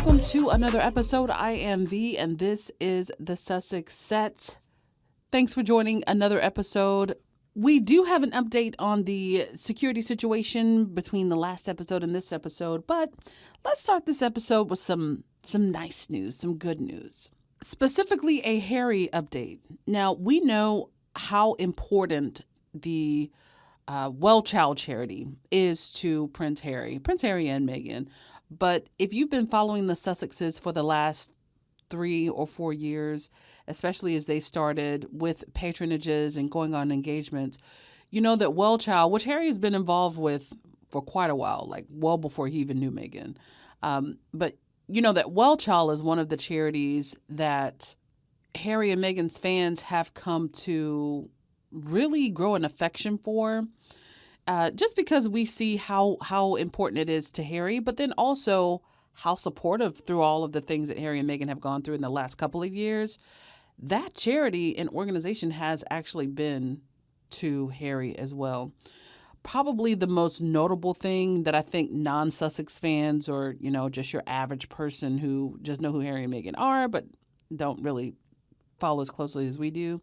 welcome to another episode. I am V, and this is the Sussex Set. Thanks for joining another episode. We do have an update on the security situation between the last episode and this episode, but let's start this episode with some nice news, some good news. Specifically, a Harry update. Now, we know how important the WellChild charity is to Prince Harry and Meghan. But if you've been following the Sussexes for the last 3 or 4 years, especially as they started with patronages and going on engagements, you know that WellChild, which Harry has been involved with for quite a while, like well before he even knew Meghan. But you know that WellChild is one of the charities that Harry and Meghan's fans have come to really grow an affection for. Just because we see how important it is to Harry, but then also how supportive through all of the things that Harry and Meghan have gone through in the last couple of years. That charity and organization has actually been to Harry as well. Probably the most notable thing that I think non-Sussex fans or, just your average person who just know who Harry and Meghan are, but don't really follow as closely as we do,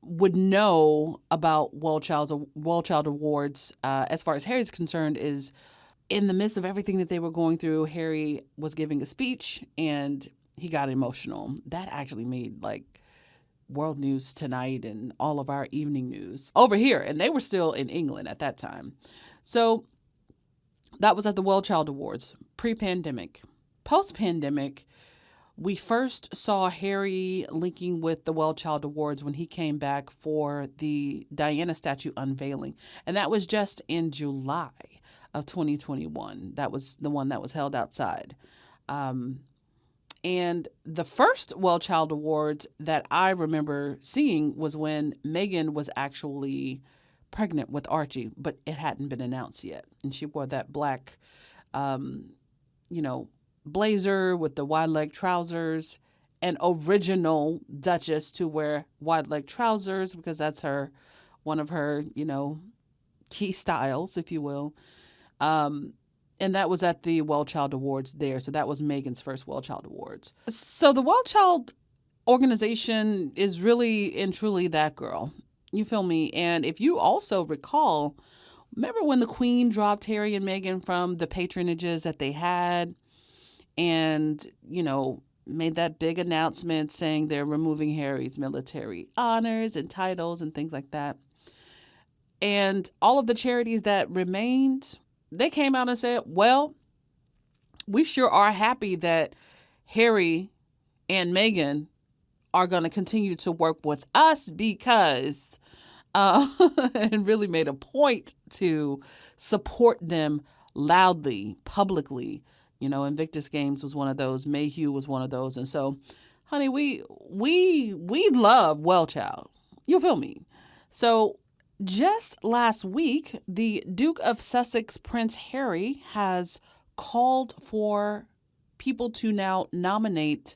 would know about WellChild Awards as far as Harry's concerned is in the midst of everything that they were going through, Harry was giving a speech and he got emotional. That actually made world news tonight and all of our evening news over here. And they were still in England at that time. So that was at the WellChild Awards, pre-pandemic. Post-pandemic, we first saw Harry linking with the WellChild Awards when he came back for the Diana statue unveiling. And that was just in July of 2021. That was the one that was held outside. And the first WellChild Awards that I remember seeing was when Meghan was actually pregnant with Archie, but it hadn't been announced yet. And she wore that black, blazer with the wide leg trousers, an original Duchess to wear wide leg trousers because that's one of her, key styles, if you will. And that was at the WellChild Awards there. So that was Meghan's first WellChild Awards. So the WellChild organization is really and truly that girl. You feel me? And if you also recall, remember when the Queen dropped Harry and Meghan from the patronages that they had? And, made that big announcement saying they're removing Harry's military honors and titles and things like that. And all of the charities that remained, they came out and said, well, we sure are happy that Harry and Meghan are going to continue to work with us because, and really made a point to support them loudly, publicly. Invictus Games was one of those. Mayhew was one of those. And so, honey, we love WellChild. You feel me? So just last week, the Duke of Sussex, Prince Harry, has called for people to now nominate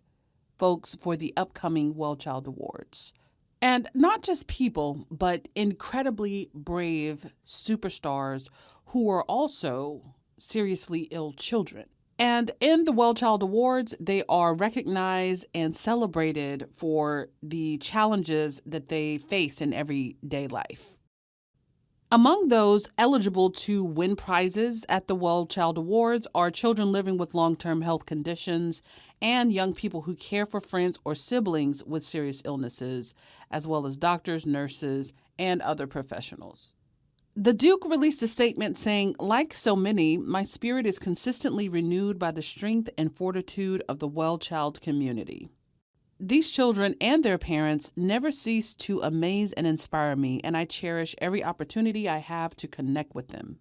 folks for the upcoming WellChild Awards. And not just people, but incredibly brave superstars who are also seriously ill children. And in the WellChild Awards, they are recognized and celebrated for the challenges that they face in everyday life. Among those eligible to win prizes at the WellChild Awards are children living with long-term health conditions and young people who care for friends or siblings with serious illnesses, as well as doctors, nurses, and other professionals. The Duke released a statement saying, like so many, my spirit is consistently renewed by the strength and fortitude of the WellChild community. These children and their parents never cease to amaze and inspire me, and I cherish every opportunity I have to connect with them.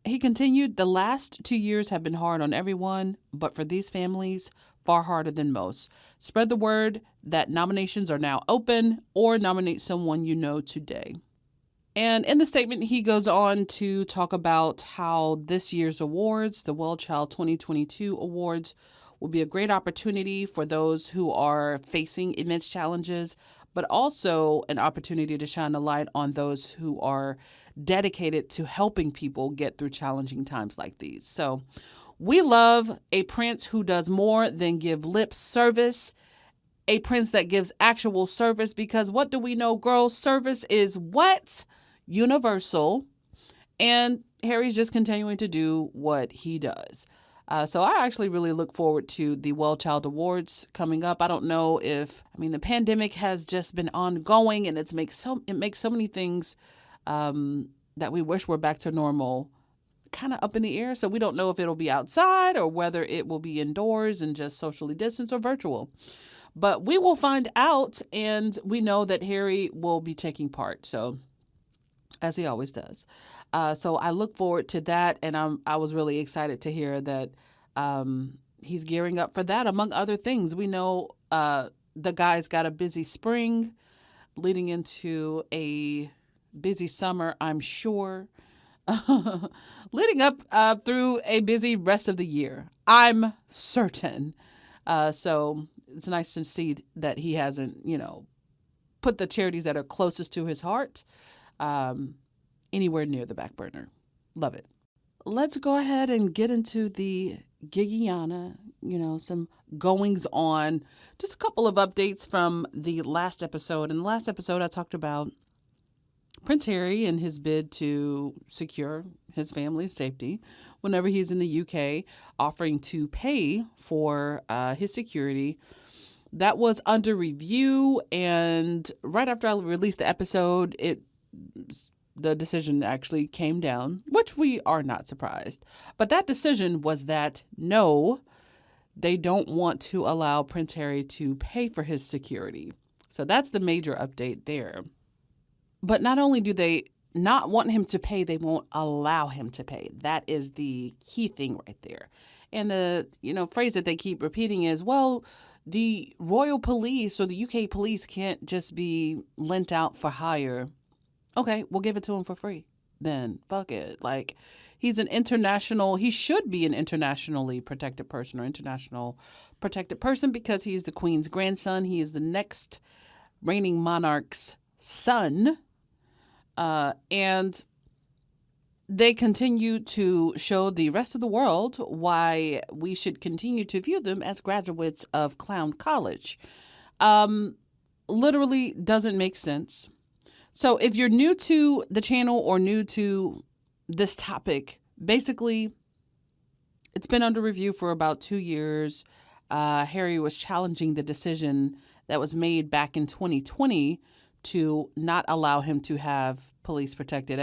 He continued, the last 2 years have been hard on everyone, but for these families, far harder than most. Spread the word that nominations are now open or nominate someone you know today. And in the statement, he goes on to talk about how this year's awards, the WellChild 2022 awards, will be a great opportunity for those who are facing immense challenges, but also an opportunity to shine a light on those who are dedicated to helping people get through challenging times like these. So We love a prince who does more than give lip service, a prince that gives actual service, because what do we know, girls? Service is what? Universal. And Harry's just continuing to do what he does. So I actually really look forward to the WellChild Awards coming up. I don't know if, the pandemic has just been ongoing, and it makes so many things that we wish were back to normal kind of up in the air. So we don't know if it'll be outside or whether it will be indoors and just socially distanced or virtual. But we will find out, and we know that Harry will be taking part. So, as he always does. So I look forward to that, and I was really excited to hear that he's gearing up for that, among other things. We know the guy's got a busy spring leading into a busy summer, I'm sure, leading up through a busy rest of the year, I'm certain. So it's nice to see that he hasn't, put the charities that are closest to his heart anywhere near the back burner. Love it. Let's go ahead and get into the Gigiana, some goings on. Just a couple of updates from the last episode. In the last episode, I talked about Prince Harry and his bid to secure his family's safety whenever he's in the UK, offering to pay for his security. That was under review, and right after I released the episode, the decision actually came down, which we are not surprised. But that decision was that no, they don't want to allow Prince Harry to pay for his security. So that's the major update there. But not only do they not want him to pay, they won't allow him to pay. That is the key thing right there. And the phrase that they keep repeating is, well, the royal police or the UK police can't just be lent out for hire. Okay, we'll give it to him for free. Then fuck it. Like, he should be an internationally protected person or international protected person because he's the Queen's grandson. He is the next reigning monarch's son. And they continue to show the rest of the world why we should continue to view them as graduates of Clown College. Literally doesn't make sense. So if you're new to the channel or new to this topic, basically, it's been under review for about 2 years. Harry was challenging the decision that was made back in 2020 to not allow him to have police protection.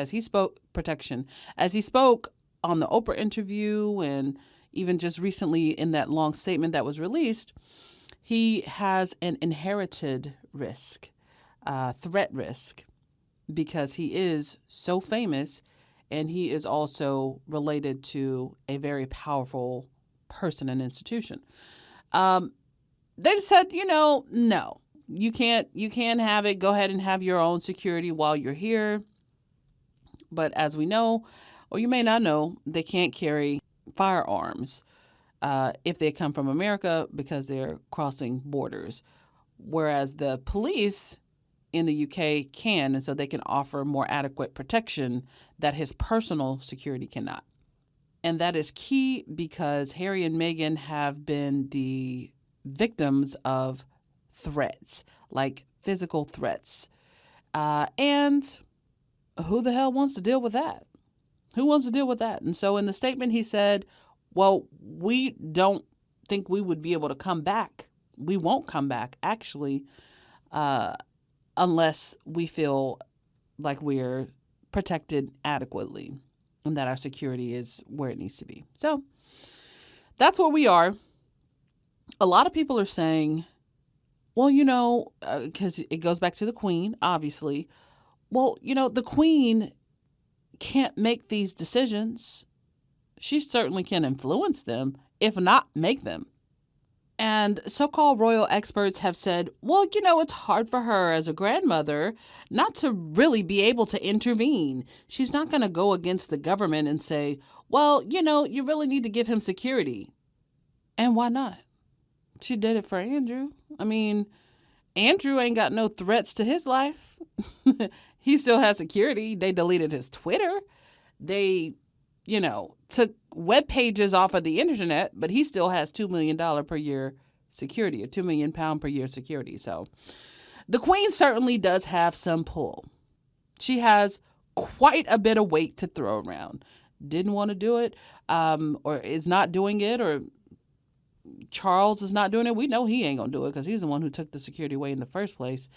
As he spoke on the Oprah interview, and even just recently in that long statement that was released, he has an inherited risk, threat risk, because he is so famous, and he is also related to a very powerful person and institution. They just said, no. You can't have it. Go ahead and have your own security while you're here. But as we know, or you may not know, they can't carry firearms if they come from America because they're crossing borders. Whereas the police in the UK can, and so they can offer more adequate protection that his personal security cannot. And that is key because Harry and Meghan have been the victims of threats, like physical threats. And who the hell wants to deal with that? Who wants to deal with that? And so in the statement, he said, well, we don't think we would be able to come back. We won't come back, actually, unless we feel like we're protected adequately and that our security is where it needs to be. So that's where we are. A lot of people are saying, well, because it goes back to the Queen, obviously. Well, the Queen can't make these decisions. She certainly can influence them, if not make them. And so-called royal experts have said, well, it's hard for her as a grandmother not to really be able to intervene. She's not going to go against the government and say, well, you really need to give him security. And why not? She did it for Andrew. Andrew ain't got no threats to his life. He still has security. They deleted his Twitter. They, took web pages off of the internet, but he still has $2 million per year security, or £2 million per year security. So the Queen certainly does have some pull. She has quite a bit of weight to throw around. Didn't want to do it, or is not doing it, or Charles is not doing it. We know he ain't going to do it because he's the one who took the security away in the first place.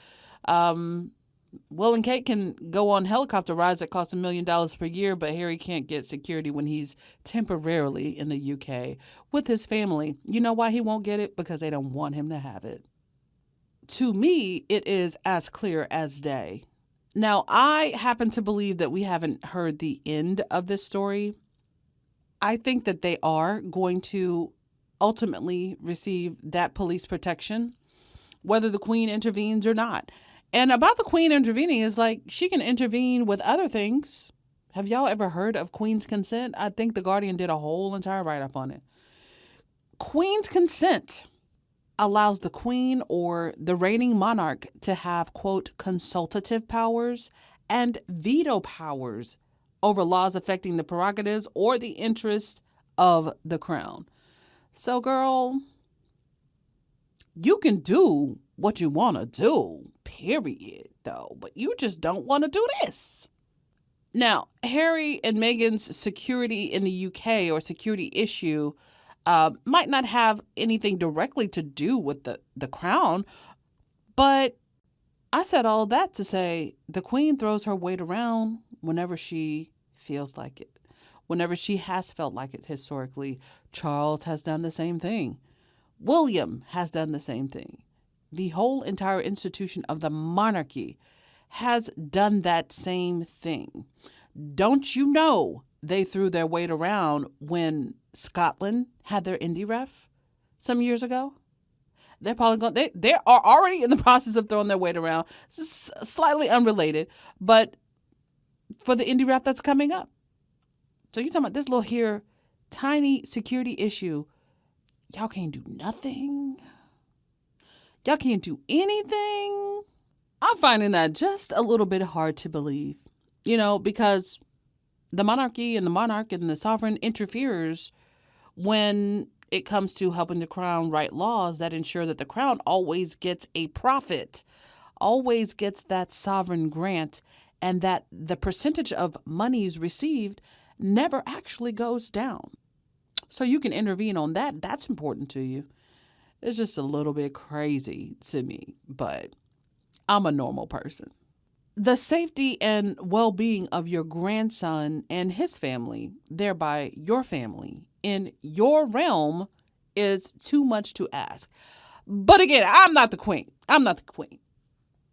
Will and Kate can go on helicopter rides that cost $1 million per year, but Harry can't get security when he's temporarily in the UK with his family. You know why he won't get it? Because they don't want him to have it. To me, it is as clear as day. Now, I happen to believe that we haven't heard the end of this story. I think that they are going to ultimately receive that police protection, whether the Queen intervenes or not. And about the Queen intervening is like, she can intervene with other things. Have y'all ever heard of Queen's consent? I think The Guardian did a whole entire write-up on it. Queen's consent allows the Queen or the reigning monarch to have, quote, consultative powers and veto powers over laws affecting the prerogatives or the interest of the crown. So, girl, you can do what you want to do, period, though. But you just don't want to do this. Now, Harry and Meghan's security in the UK or security issue might not have anything directly to do with the crown. But I said all that to say the Queen throws her weight around whenever she feels like it. Whenever she has felt like it historically. Charles has done the same thing. William has done the same thing. The whole entire institution of the monarchy has done that same thing. Don't you know they threw their weight around when Scotland had their indie ref some years ago? They're probably going. They are already in the process of throwing their weight around. This is slightly unrelated, but for the indie ref that's coming up. So you're talking about this little here tiny security issue. Y'all can't do nothing. Y'all can't do anything. I'm finding that just a little bit hard to believe, because the monarchy and the monarch and the sovereign interferes when it comes to helping the crown write laws that ensure that the crown always gets a profit, always gets that sovereign grant, and that the percentage of monies received never actually goes down. So you can intervene on that. That's important to you. It's just a little bit crazy to me, but I'm a normal person. The safety and well-being of your grandson and his family, thereby your family, in your realm is too much to ask. But again, I'm not the Queen.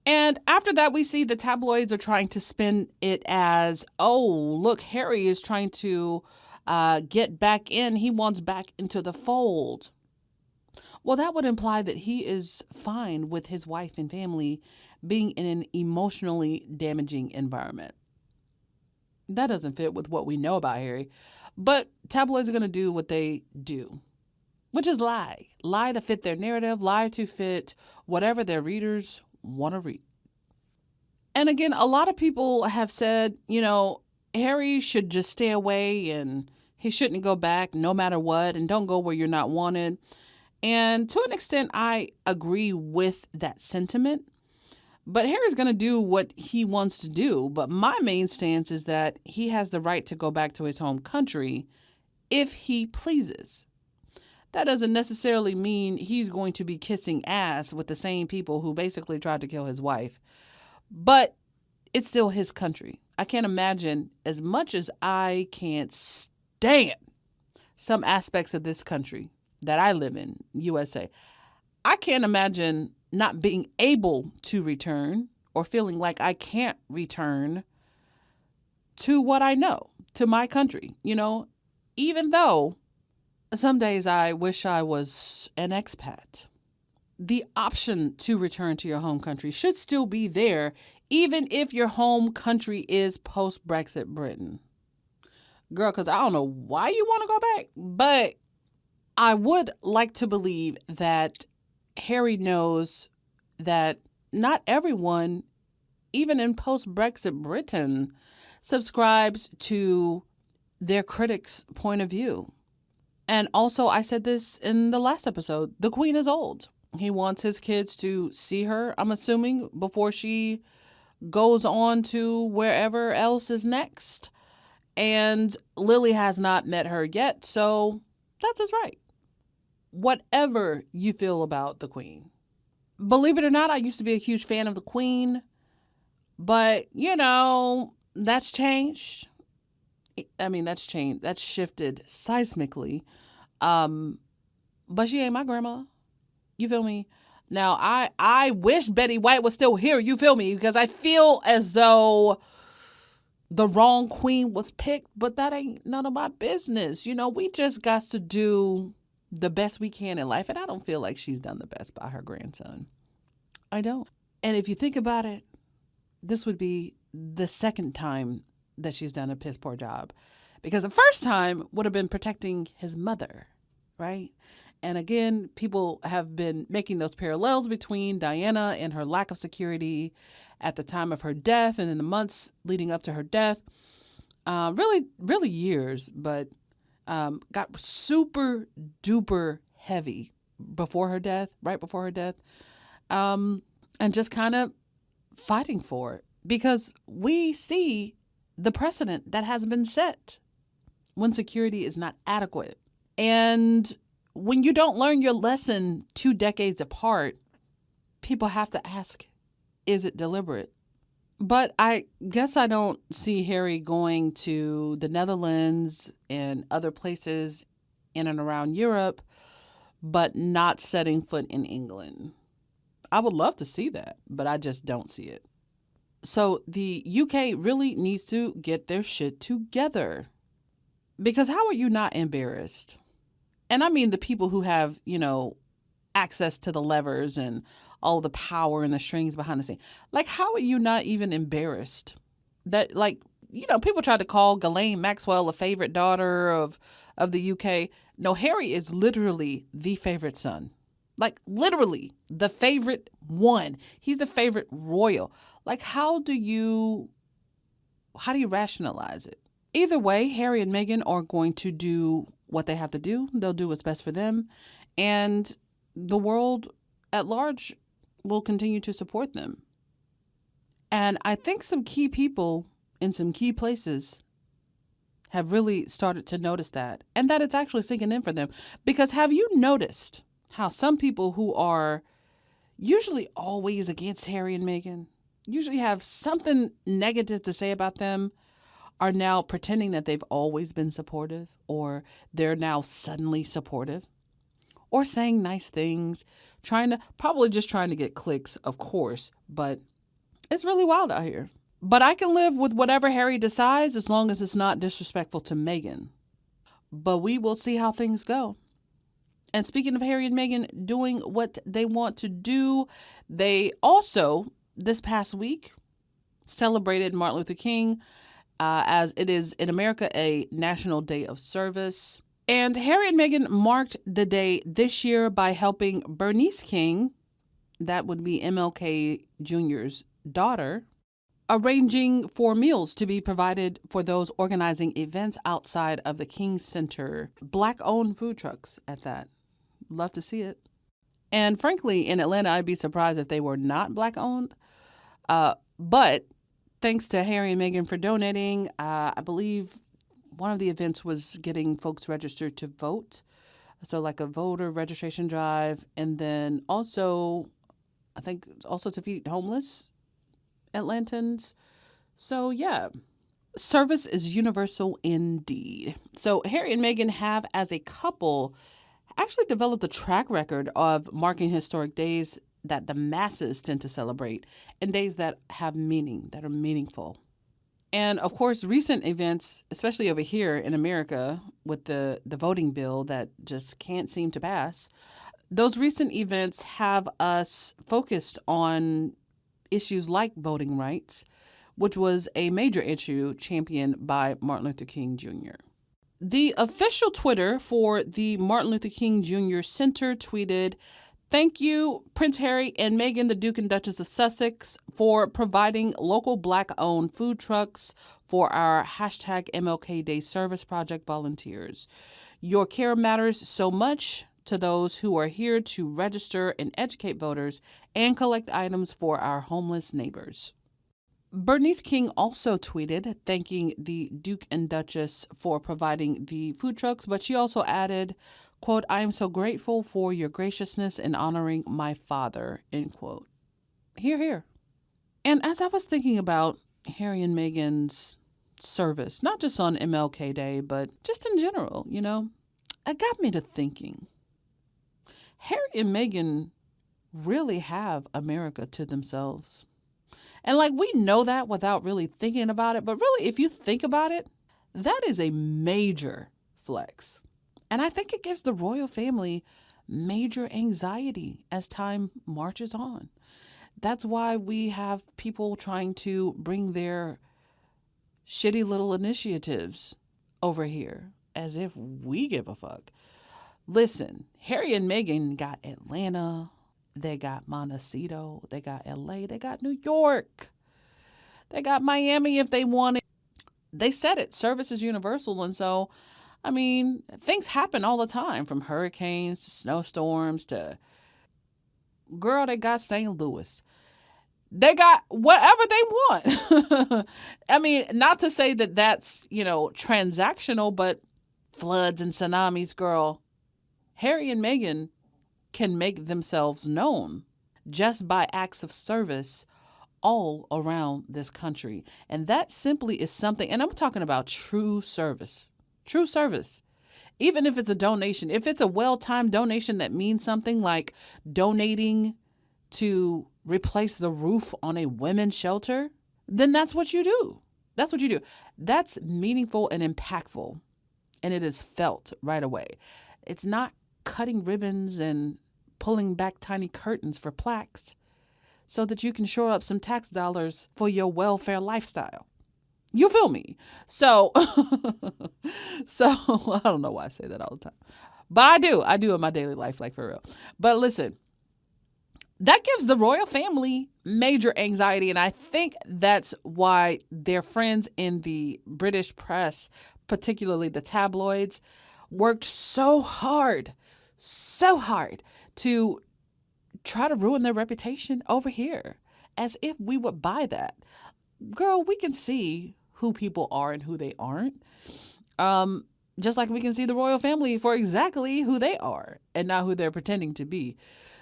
And after that, we see the tabloids are trying to spin it as, oh, look, Harry is trying to get back in. He wants back into the fold. Well, that would imply that he is fine with his wife and family being in an emotionally damaging environment. That doesn't fit with what we know about Harry. But tabloids are going to do what they do, which is lie. Lie to fit their narrative, lie to fit whatever their readers want to read. And again, a lot of people have said, Harry should just stay away and he shouldn't go back no matter what, and don't go where you're not wanted. And to an extent, I agree with that sentiment. But Harry's going to do what he wants to do. But my main stance is that he has the right to go back to his home country if he pleases. That doesn't necessarily mean he's going to be kissing ass with the same people who basically tried to kill his wife. But it's still his country. I can't imagine, as much as I can't stand some aspects of this country that I live in, USA, I can't imagine not being able to return or feeling like I can't return to what I know, to my country, even though some days I wish I was an expat. The option to return to your home country should still be there, even if your home country is post-Brexit Britain. Girl, because I don't know why you want to go back, but I would like to believe that Harry knows that not everyone, even in post-Brexit Britain, subscribes to their critics' point of view. And also, I said this in the last episode, the queen is old. He wants his kids to see her, I'm assuming, before she goes on to wherever else is next. And Lily has not met her yet, so that's his right. Whatever you feel about the queen. Believe it or not, I used to be a huge fan of the queen, but, that's changed. I mean, that's changed. That's shifted seismically. But she ain't my grandma. You feel me? Now, I wish Betty White was still here, you feel me? Because I feel as though the wrong queen was picked, but that ain't none of my business. We just got to do the best we can in life, and I don't feel like she's done the best by her grandson. I don't. And if you think about it, this would be the second time that she's done a piss poor job, because the first time would have been protecting his mother, right? And again, people have been making those parallels between Diana and her lack of security at the time of her death and in the months leading up to her death. Really years, but got super duper heavy before her death, right before her death, and just kind of fighting for it, because we see the precedent that has been set when security is not adequate. And when you don't learn your lesson 2 decades apart, people have to ask, is it deliberate? But I guess I don't see Harry going to the Netherlands and other places in and around Europe, but not setting foot in England. I would love to see that, but I just don't see it. So the UK really needs to get their shit together. Because how are you not embarrassed? And I mean the people who have, access to the levers and all the power and the strings behind the scene. Like, how are you not even embarrassed? That, people try to call Ghislaine Maxwell a favorite daughter of the UK. No, Harry is literally the favorite son. Like, literally the favorite one. He's the favorite royal. Like, how do you rationalize it? Either way, Harry and Meghan are going to do what they have to do. They'll do what's best for them. And the world at large will continue to support them. And I think some key people in some key places have really started to notice that, and that it's actually sinking in for them. Because have you noticed how some people who are usually always against Harry and Meghan, usually have something negative to say about them, are now pretending that they've always been supportive, or they're now suddenly supportive, or saying nice things, probably just trying to get clicks, of course, but it's really wild out here. But I can live with whatever Harry decides as long as it's not disrespectful to Meghan. But we will see how things go. And speaking of Harry and Meghan doing what they want to do, they also, this past week, celebrated Martin Luther King, as it is in America a National Day of Service. And Harry and Meghan marked the day this year by helping Bernice King, that would be MLK Jr.'s daughter, arranging for meals to be provided for those organizing events outside of the King Center. Black-owned food trucks at that. Love to see it. And frankly, in Atlanta, I'd be surprised if they were not Black-owned. But thanks to Harry and Meghan for donating. I believe one of the events was getting folks registered to vote. So like a voter registration drive. And then also, I think also to feed homeless Atlantans. So yeah, service is universal indeed. So Harry and Meghan have, as a couple, actually developed a track record of marking historic days that the masses tend to celebrate, and days that have meaning, that are meaningful. And of course, recent events, especially over here in America with the voting bill that just can't seem to pass, those recent events have us focused on issues like voting rights, which was a major issue championed by Martin Luther King Jr. The official Twitter for the Martin Luther King Jr. Center tweeted, Thank you, Prince Harry and Meghan, the Duke and Duchess of Sussex, for providing local Black-owned food trucks for our hashtag MLK Day Service Project volunteers. Your care matters so much to those who are here to register and educate voters and collect items for our homeless neighbors. Bernice King also tweeted thanking the Duke and Duchess for providing the food trucks, but she also added, quote, "I am so grateful for your graciousness in honoring my father," end quote. Hear, hear. And as I was thinking about Harry and Meghan's service, not just on MLK Day, but just in general, it got me to thinking. Harry and Meghan really have America to themselves. And we know that without really thinking about it. But really, if you think about it, that is a major flex. And I think it gives the royal family major anxiety as time marches on. That's why we have people trying to bring their shitty little initiatives over here as if we give a fuck. Listen, Harry and Meghan got Atlanta. They got Montecito, they got LA, they got New York, they got Miami if they want it. They said it, service is universal. And so, things happen all the time, from hurricanes to snowstorms to, girl, they got St. Louis. They got whatever they want. Not to say that that's, transactional, but floods and tsunamis, girl. Harry and Meghan can make themselves known just by acts of service all around this country. And that simply is something, and I'm talking about true service. True service. Even if it's a donation, if it's a well-timed donation that means something, like donating to replace the roof on a women's shelter, then that's what you do. That's what you do. That's meaningful and impactful. And it is felt right away. It's not cutting ribbons and pulling back tiny curtains for plaques so that you can shore up some tax dollars for your welfare lifestyle. You feel me? So, I don't know why I say that all the time, but I do in my daily life, for real. But listen, that gives the royal family major anxiety. And I think that's why their friends in the British press, particularly the tabloids, worked so hard to try to ruin their reputation over here, as if we would buy that. Girl, we can see who people are and who they aren't. Just like we can see the royal family for exactly who they are and not who they're pretending to be.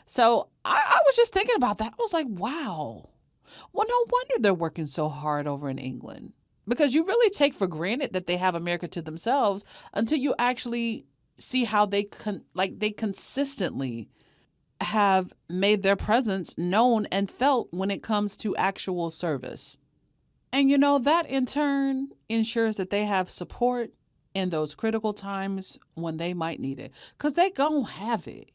So I was just thinking about that. I was like, wow. Well, no wonder they're working so hard over in England, because you really take for granted that they have America to themselves until you actually see how they consistently have made their presence known and felt when it comes to actual service. And that in turn ensures that they have support in those critical times when they might need it, because they gon' have it.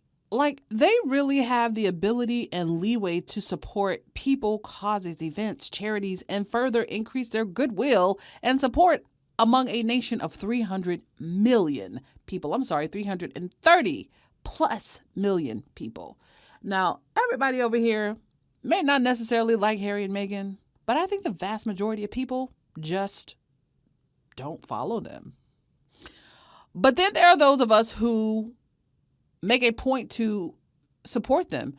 They really have the ability and leeway to support people, causes, events, charities, and further increase their goodwill and support among a nation of 300 million people. 330 plus million people. Now, everybody over here may not necessarily like Harry and Meghan, but I think the vast majority of people just don't follow them. But then there are those of us who make a point to support them.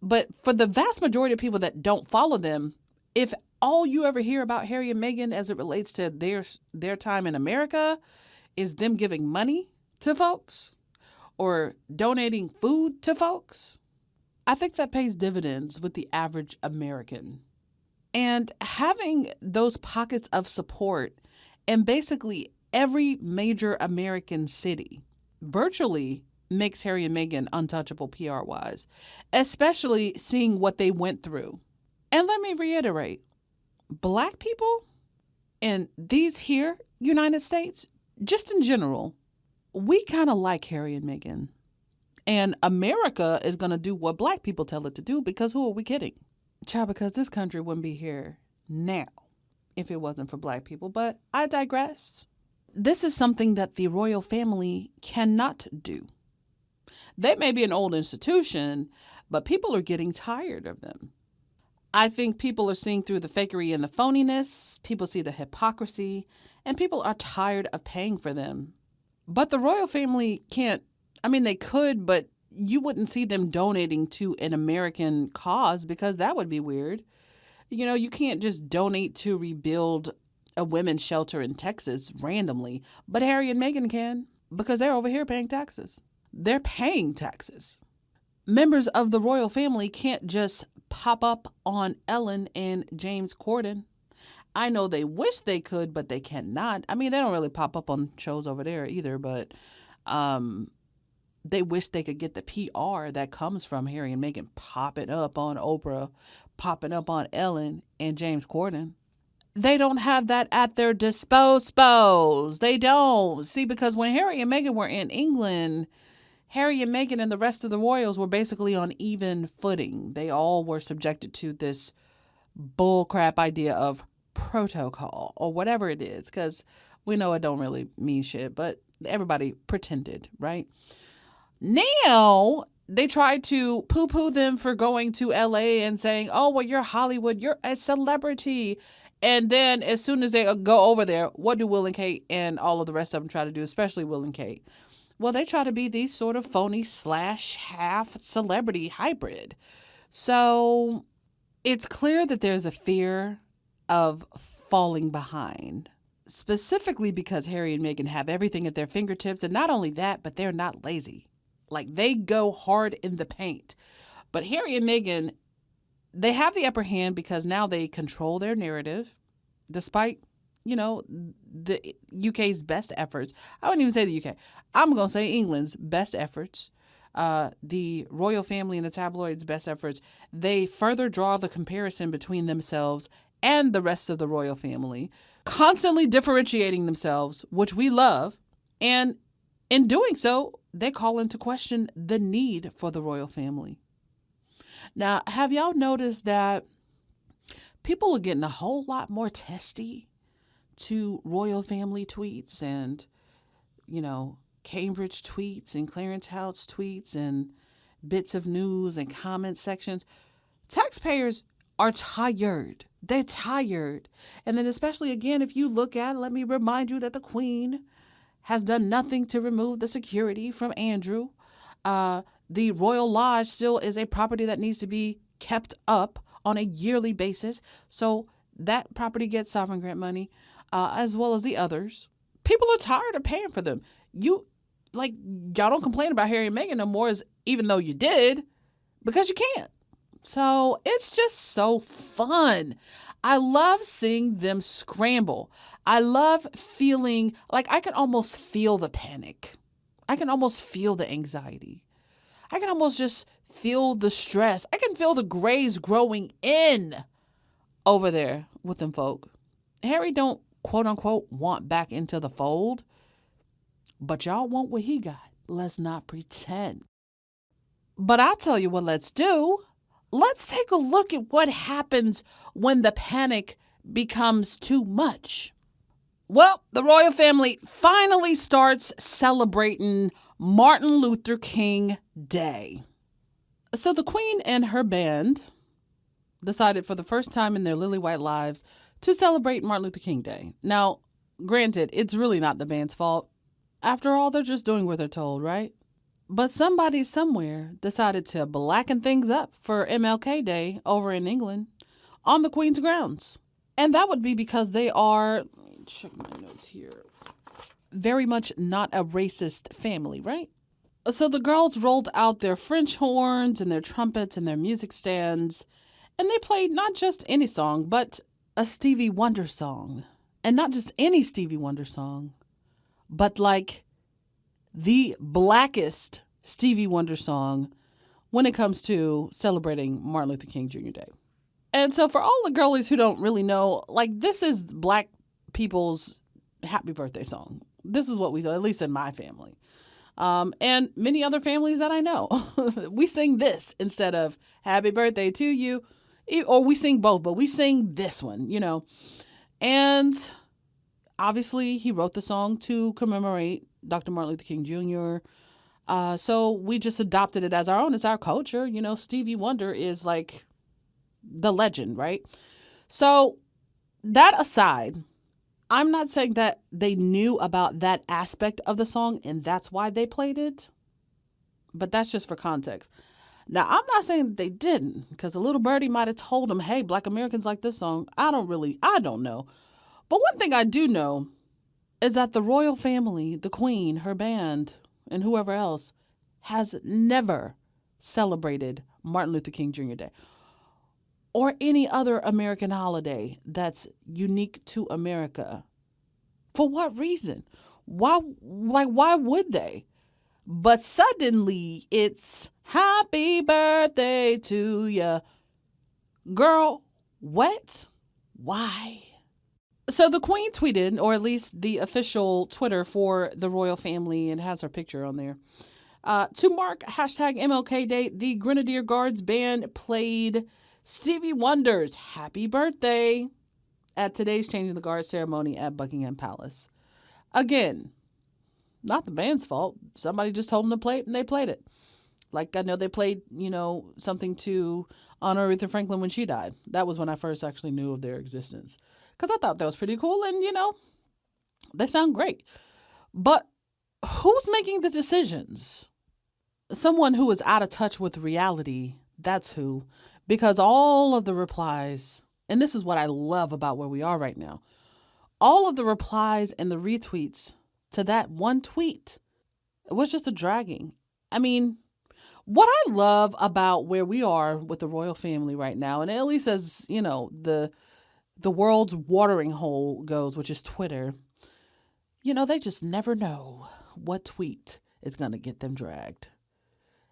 But for the vast majority of people that don't follow them, if all you ever hear about Harry and Meghan as it relates to their time in America is them giving money to folks or donating food to folks, I think that pays dividends with the average American. And having those pockets of support in basically every major American city virtually makes Harry and Meghan untouchable PR-wise, especially seeing what they went through. And let me reiterate, Black people in these here United States, just in general, we kind of like Harry and Meghan. And America is going to do what Black people tell it to do, because who are we kidding? Child, because this country wouldn't be here now if it wasn't for Black people. But I digress. This is something that the royal family cannot do. They may be an old institution, but people are getting tired of them. I think people are seeing through the fakery and the phoniness. People see the hypocrisy, and people are tired of paying for them. But the royal family can't, I mean, they could, but you wouldn't see them donating to an American cause because that would be weird. You know, you can't just donate to rebuild a women's shelter in Texas randomly, but Harry and Meghan can because they're over here paying taxes. They're paying taxes. Members of the royal family can't just pop up on Ellen and James Corden. I know they wish they could, but they cannot. I mean, they don't really pop up on shows over there either, but they wish they could get the PR that comes from Harry and Meghan popping up on Oprah, popping up on Ellen and James Corden. They don't have that at their disposal. They don't. See, because when Harry and Meghan were in England, Harry and Meghan and the rest of the royals were basically on even footing. They all were subjected to this bullcrap idea of protocol or whatever it is, because we know it don't really mean shit, but everybody pretended, right? Now they try to poo-poo them for going to LA and saying, oh, well, you're Hollywood, you're a celebrity. And then as soon as they go over there, what do Will and Kate and all of the rest of them try to do, especially Will and Kate? Well, they try to be these sort of phony / half celebrity hybrid. So it's clear that there's a fear of falling behind, specifically because Harry and Meghan have everything at their fingertips. And not only that, but they're not lazy. Like, they go hard in the paint. But Harry and Meghan, they have the upper hand because now they control their narrative, despite, you know, the UK's best efforts. I wouldn't even say the UK. I'm going to say England's best efforts. The royal family and the tabloids' best efforts. They further draw the comparison between themselves and the rest of the royal family, constantly differentiating themselves, which we love. And in doing so, they call into question the need for the royal family. Now, have y'all noticed that people are getting a whole lot more testy to royal family tweets and, you know, Cambridge tweets and Clarence House tweets and bits of news and comment sections? Taxpayers are tired. They're tired. And then especially, again, if you look at, let me remind you that the Queen has done nothing to remove the security from Andrew. The Royal Lodge still is a property that needs to be kept up on a yearly basis. So that property gets sovereign grant money, as well as the others. People are tired of paying for them. Y'all don't complain about Harry and Meghan no more, even though you did, because you can't. So it's just so fun. I love seeing them scramble. I love feeling like I can almost feel the panic. I can almost feel the anxiety. I can almost just feel the stress. I can feel the grays growing in over there with them folk. Harry don't, quote unquote, want back into the fold, but y'all want what he got. Let's not pretend. But I'll tell you what let's do. Let's take a look at what happens when the panic becomes too much. Well, the royal family finally starts celebrating Martin Luther King Day. So the Queen and her band decided for the first time in their lily white lives to celebrate Martin Luther King Day. Now, granted, it's really not the band's fault. After all, they're just doing what they're told, right? But somebody somewhere decided to blacken things up for MLK Day over in England on the Queen's grounds. And that would be because they are, let me check my notes here, very much not a racist family, right? So the girls rolled out their French horns and their trumpets and their music stands, and they played not just any song, but a Stevie Wonder song. And not just any Stevie Wonder song, but like the blackest Stevie Wonder song when it comes to celebrating Martin Luther King Jr. Day. And so for all the girlies who don't really know, like, this is black people's happy birthday song. This is what we do, at least in my family. And many other families that I know. We sing this instead of happy birthday to you. Or we sing both, but we sing this one, you know. And obviously he wrote the song to commemorate Dr. Martin Luther King Jr. So we just adopted it as our own. It's our culture. Stevie Wonder is like the legend, right? So that aside, I'm not saying that they knew about that aspect of the song and that's why they played it, but that's just for context. Now, I'm not saying that they didn't, because a little birdie might have told them, hey, Black Americans like this song. I don't know. But one thing I do know is that the royal family, the queen, her band, and whoever else has never celebrated Martin Luther King Jr. Day or any other American holiday that's unique to America. For what reason? Why would they? But suddenly it's happy birthday to ya. Girl, what? Why? So the Queen tweeted, or at least the official Twitter for the royal family, and has her picture on there. To mark hashtag MLK Day, the Grenadier Guards band played Stevie Wonder's Happy Birthday at today's Changing the Guard ceremony at Buckingham Palace. Again, not the band's fault. Somebody just told them to play it and they played it. Like, I know they played, something to honor Aretha Franklin when she died. That was when I first actually knew of their existence. Because I thought that was pretty cool and, they sound great. But who's making the decisions? Someone who is out of touch with reality, that's who. Because all of the replies, and this is what I love about where we are right now, all of the replies and the retweets to that one tweet, it was just a dragging. I mean, what I love about where we are with the royal family right now, and at least as, the world's watering hole goes, which is Twitter, they just never know what tweet is going to get them dragged.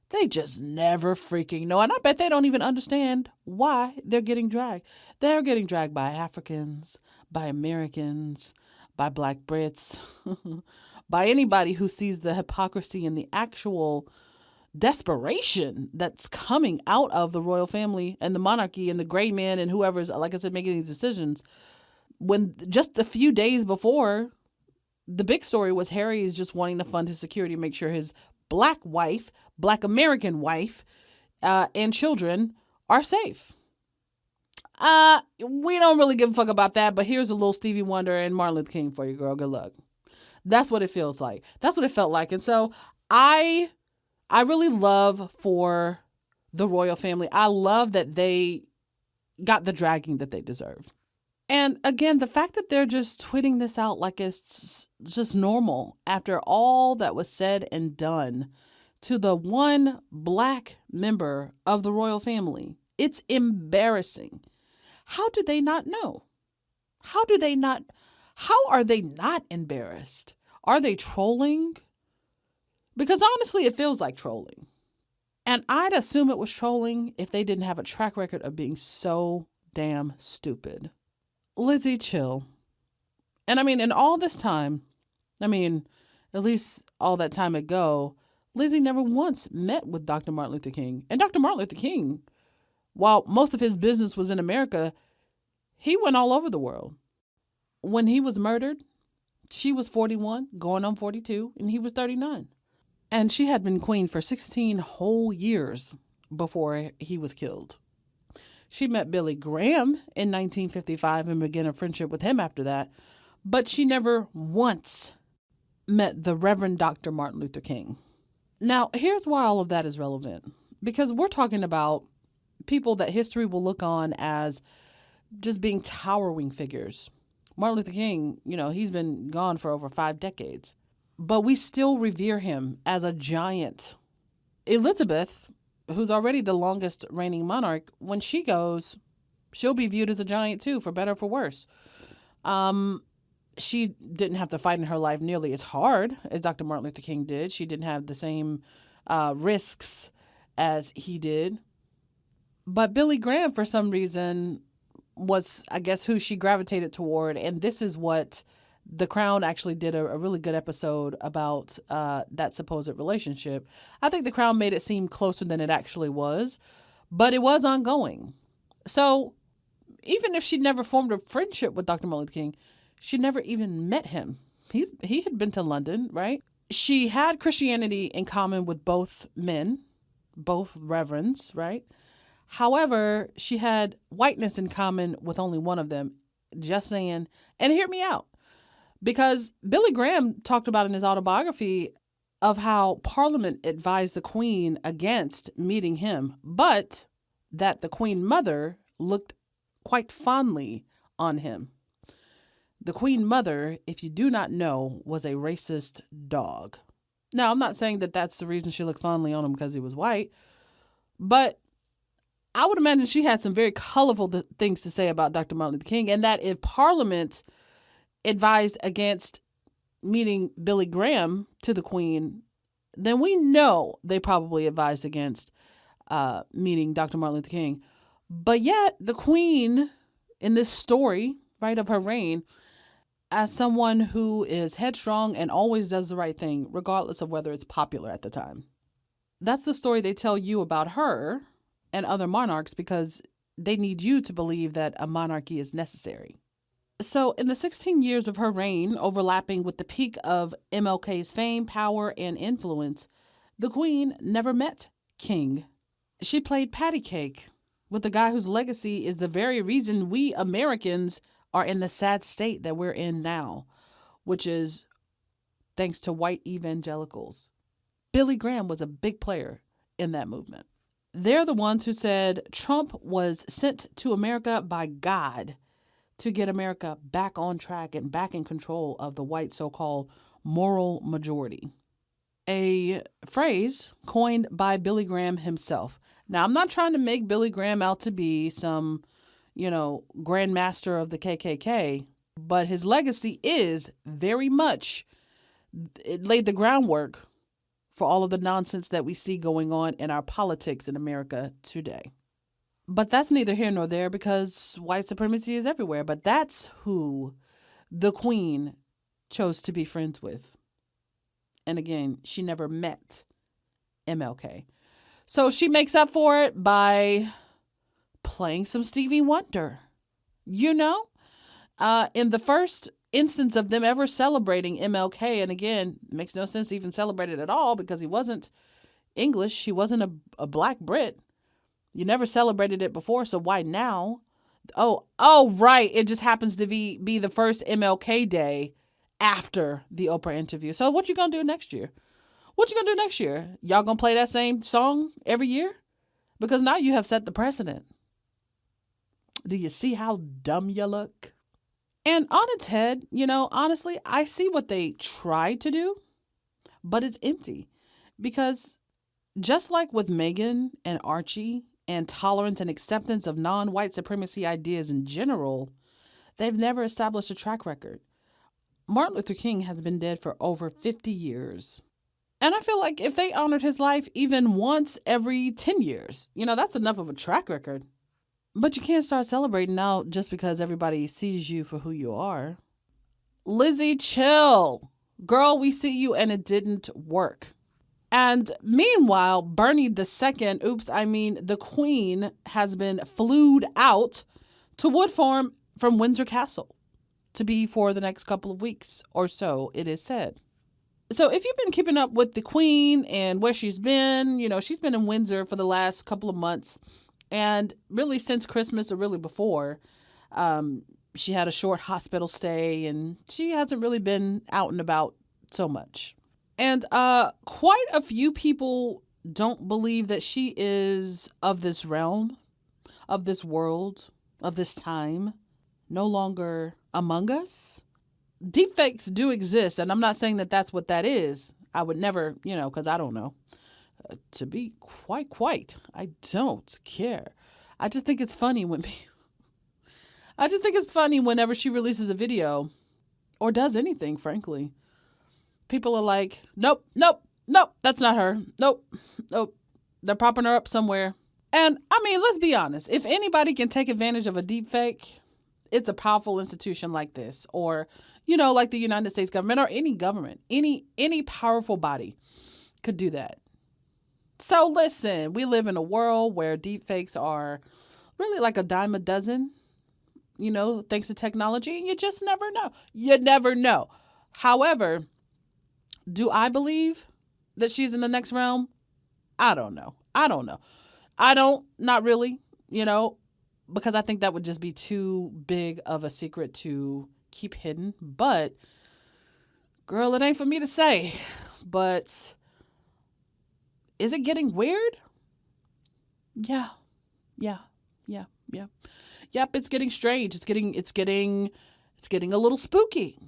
They just never freaking know. And I bet they don't even understand why they're getting dragged. They're getting dragged by Africans, by Americans, by Black Brits, by anybody who sees the hypocrisy and the actual desperation that's coming out of the royal family and the monarchy and the gray men and whoever's, like I said, making these decisions. When just a few days before, the big story was Harry is just wanting to fund his security, make sure his Black American wife, and children are safe. We don't really give a fuck about that, but here's a little Stevie Wonder and Martin Luther King for you, girl. Good luck. That's what it feels like. That's what it felt like. And so I really love for the royal family. I love that they got the dragging that they deserve. And again, the fact that they're just tweeting this out like it's just normal after all that was said and done to the one Black member of the royal family, it's embarrassing. How do they not know? How are they not embarrassed? Are they trolling? Because honestly, it feels like trolling. And I'd assume it was trolling if they didn't have a track record of being so damn stupid. Lizzie, chill. And in all this time, at least all that time ago, Lizzie never once met with Dr. Martin Luther King. And Dr. Martin Luther King, while most of his business was in America, he went all over the world. When he was murdered, she was 41, going on 42, and he was 39. And she had been queen for 16 whole years before he was killed. She met Billy Graham in 1955 and began a friendship with him after that. But she never once met the Reverend Dr. Martin Luther King. Now, here's why all of that is relevant. Because we're talking about people that history will look on as just being towering figures. Martin Luther King, he's been gone for over 5 decades. But we still revere him as a giant. Elizabeth, who's already the longest reigning monarch, when she goes, she'll be viewed as a giant too, for better or for worse. She didn't have to fight in her life nearly as hard as Dr. Martin Luther King did. She didn't have the same risks as he did. But Billy Graham, for some reason, was, I guess, who she gravitated toward. And this is what The Crown actually did a really good episode about that supposed relationship. I think The Crown made it seem closer than it actually was, but it was ongoing. So even if she'd never formed a friendship with Dr. Martin Luther King, she never even met him. He had been to London, right? She had Christianity in common with both men, both reverends, right? However, she had whiteness in common with only one of them. Just saying. And hear me out. Because Billy Graham talked about in his autobiography of how Parliament advised the Queen against meeting him, but that the Queen Mother looked quite fondly on him. The Queen Mother, if you do not know, was a racist dog. Now, I'm not saying that that's the reason she looked fondly on him because he was white, but I would imagine she had some very colorful things to say about Dr. Martin Luther King, and that if Parliament advised against meeting Billy Graham to the Queen, then we know they probably advised against meeting Dr. Martin Luther King. But yet, the Queen, in this story, right, of her reign, as someone who is headstrong and always does the right thing, regardless of whether it's popular at the time. That's the story they tell you about her and other monarchs because they need you to believe that a monarchy is necessary. So, in the 16 years of her reign, overlapping with the peak of MLK's fame, power, and influence, the Queen never met King. She played patty cake with the guy whose legacy is the very reason we Americans are in the sad state that we're in now, which is thanks to white evangelicals. Billy Graham was a big player in that movement. They're the ones who said Trump was sent to America by God to get America back on track and back in control of the white so-called moral majority. A phrase coined by Billy Graham himself. Now, I'm not trying to make Billy Graham out to be some, grandmaster of the KKK, but his legacy is very much, it laid the groundwork for all of the nonsense that we see going on in our politics in America today. But that's neither here nor there because white supremacy is everywhere. But that's who the Queen chose to be friends with. And again, she never met MLK. So she makes up for it by playing some Stevie Wonder. In the first instance of them ever celebrating MLK, and again, it makes no sense to even celebrate it at all because he wasn't English. He wasn't a black Brit. You never celebrated it before, so why now? Oh, right. It just happens to be the first MLK day after the Oprah interview. So what you gonna do next year? Y'all gonna play that same song every year? Because now you have set the precedent. Do you see how dumb you look? And on its head, honestly, I see what they tried to do, but it's empty. Because just like with Meghan and Archie and tolerance and acceptance of non-white supremacy ideas in general, they've never established a track record. Martin Luther King has been dead for over 50 years. And I feel like if they honored his life even once every 10 years, that's enough of a track record. But you can't start celebrating now just because everybody sees you for who you are. Lizzie, chill. Girl, we see you and it didn't work. And meanwhile, Bernie the Queen has been flued out to Wood Farm from Windsor Castle to be for the next couple of weeks or so, it is said. So if you've been keeping up with the Queen and where she's been, she's been in Windsor for the last couple of months. And really since Christmas or really before, she had a short hospital stay and she hasn't really been out and about so much. And quite a few people don't believe that she is of this realm, of this world, of this time, no longer among us. Deepfakes do exist, and I'm not saying that that's what that is. I would never, because I don't know. To be quite, I don't care. I just think it's funny whenever she releases a video or does anything, frankly. People are like, nope, that's not her. Nope. They're propping her up somewhere. And let's be honest. If anybody can take advantage of a deep fake, it's a powerful institution like this or, like the United States government or any government, any powerful body could do that. So listen, we live in a world where deep fakes are really like a dime a dozen, thanks to technology. And you just never know. You never know. However, Do I believe that she's in the next realm? I don't know. I don't know. I don't, not really, you know, because I think that would just be too big of a secret to keep hidden. But, girl, it ain't for me to say. But is it getting weird? Yeah, yeah, yeah, yeah. Yep, it's getting strange. It's getting a little spooky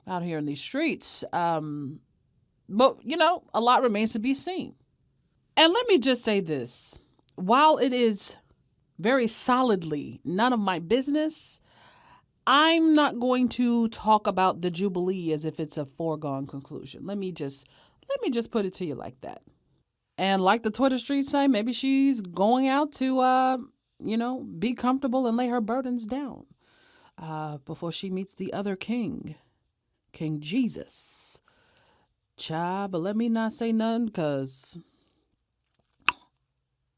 out here in these streets. But a lot remains to be seen. And let me just say this. While it is very solidly none of my business, I'm not going to talk about the Jubilee as if it's a foregone conclusion. Let me just put it to you like that. And like the Twitter streets say, maybe she's going out to be comfortable and lay her burdens down before she meets the other king, King Jesus. Child, but let me not say nothing because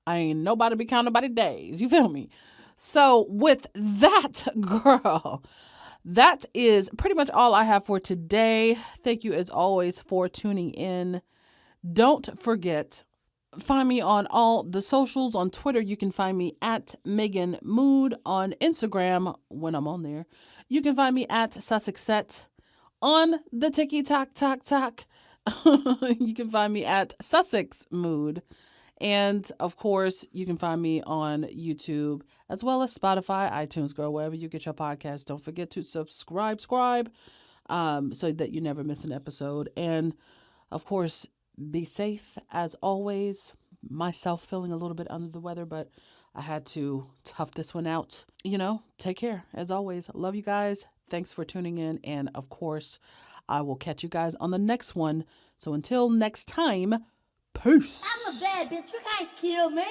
I ain't nobody be counting nobody days. You feel me? So with that, girl, that is pretty much all I have for today. Thank you as always for tuning in. Don't forget, find me on all the socials. On Twitter, you can find me at Megan Mood. On Instagram, when I'm on there, you can find me at Sussexet. On the TikTok, you can find me at Sussex Mood. And of course, you can find me on YouTube as well as Spotify, iTunes, girl, wherever you get your podcast. Don't forget to subscribe, so that you never miss an episode. And of course, be safe as always. Myself feeling a little bit under the weather, but I had to tough this one out. Take care as always. Love you guys. Thanks for tuning in. And of course, I will catch you guys on the next one. So until next time, peace. I'm a bad bitch. You can't kill me.